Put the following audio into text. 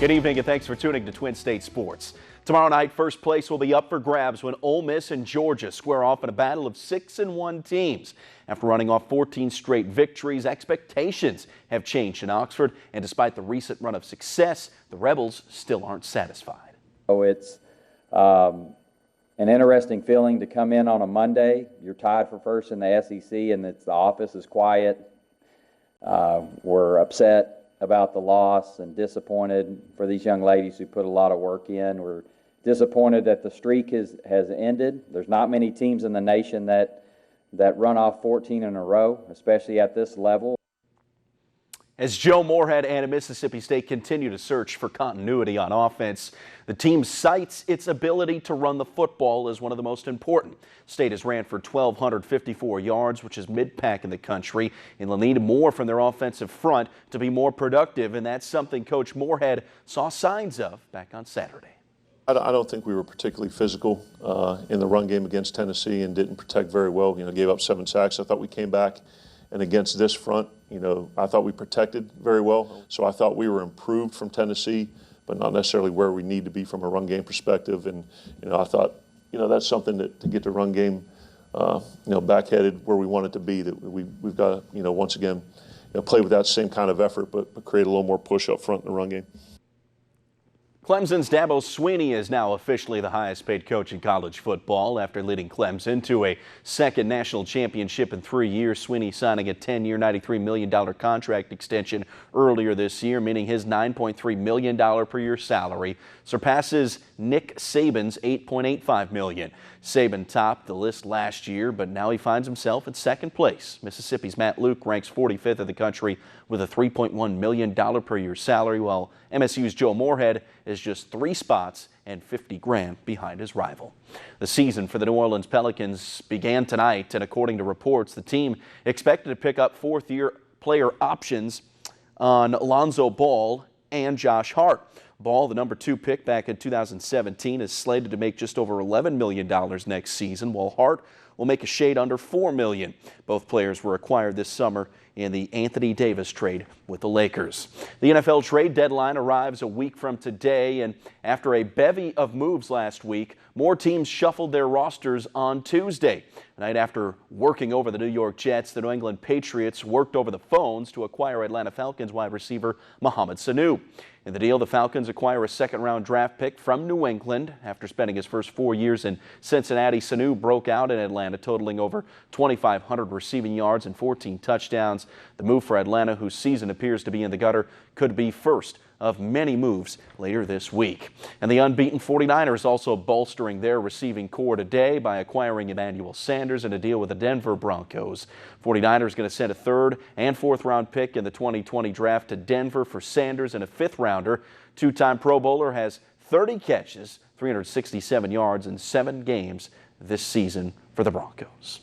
Good evening and thanks for tuning to Twin State Sports. Tomorrow night, first place will be up for grabs when Ole Miss and Georgia square off in a battle of 6-1 teams. After running off 14 straight victories, expectations have changed in Oxford, and despite the recent run of success, the Rebels still aren't satisfied. It's an interesting feeling to come in on a Monday. You're tied for first in the SEC, and the office is quiet. We're upset about the loss and disappointed for these young ladies who put a lot of work in. We're disappointed that the streak has ended. There's not many teams in the nation that run off 14 in a row, especially at this level. As Joe Moorhead and Mississippi State continue to search for continuity on offense, the team cites its ability to run the football as one of the most important. State has ran for 1,254 yards, which is mid-pack in the country, and will need more from their offensive front to be more productive, and that's something Coach Moorhead saw signs of back on Saturday. I don't think we were particularly physical in the run game against Tennessee and didn't protect very well. Gave up 7 sacks. I thought we came back, and against this front, I thought we protected very well. So I thought we were improved from Tennessee, but not necessarily where we need to be from a run game perspective. And I thought, that's something that to get the run game, back-headed where we want it to be. That we've got to, once again, play with that same kind of effort, but create a little more push up front in the run game. Clemson's Dabo Swinney is now officially the highest paid coach in college football after leading Clemson to a second national championship in 3 years. Swinney signing a 10-year, $93 million contract extension earlier this year, meaning his $9.3 million per year salary surpasses Nick Saban's $8.85 million. Saban topped the list last year, but now he finds himself in second place. Mississippi's Matt Luke ranks 45th in the country with a $3.1 million per year salary, while MSU's Joe Moorhead is just 3 spots and 50 grand behind his rival. The season for the New Orleans Pelicans began tonight, and according to reports, the team expected to pick up 4th-year player options on Alonzo Ball and Josh Hart. Ball, the number 2 pick back in 2017, is slated to make just over $11 million next season, while Hart will make a shade under $4 million. Both players were acquired this summer in the Anthony Davis trade with the Lakers. The NFL trade deadline arrives a week from today, and after a bevy of moves last week, more teams shuffled their rosters on Tuesday. The night after working over the New York Jets, the New England Patriots worked over the phones to acquire Atlanta Falcons wide receiver Mohamed Sanu. In the deal, the Falcons acquire a second-round draft pick from New England. After spending his first 4 years in Cincinnati, Sanu broke out in Atlanta, totaling over 2,500 receiving yards and 14 touchdowns. The move for Atlanta, whose season appears to be in the gutter, could be first of many moves later this week. And the unbeaten 49ers also bolstering their receiving core today by acquiring Emmanuel Sanders in a deal with the Denver Broncos. 49ers going to send a 3rd and 4th round pick in the 2020 draft to Denver for Sanders and a 5th rounder. 2-time Pro Bowler has 30 catches, 367 yards in 7 games this season for the Broncos.